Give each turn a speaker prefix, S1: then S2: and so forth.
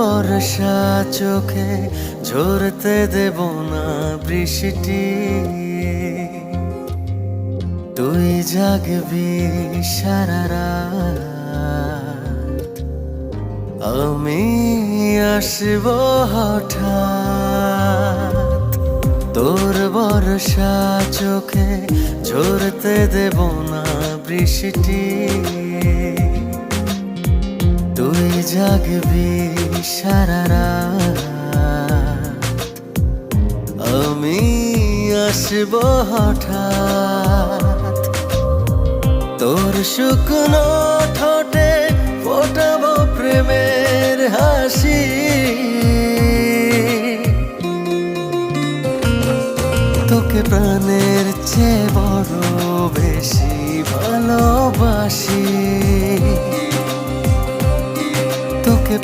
S1: বর্ষা চোখে ঝরতে দেব না বৃষ্টি, তুই জাগবি সারা রাত, আমি আসব হঠাৎ। তোর বর্ষা চোখে ঝরতে দেব না বৃষ্টি, তুই জাগবি সারা রাত, আমি আসব হঠাৎ। তোর শুকনো ঠোঁটে ফোটাবো প্রেমের হাসি, তোকে প্রাণের চেয়ে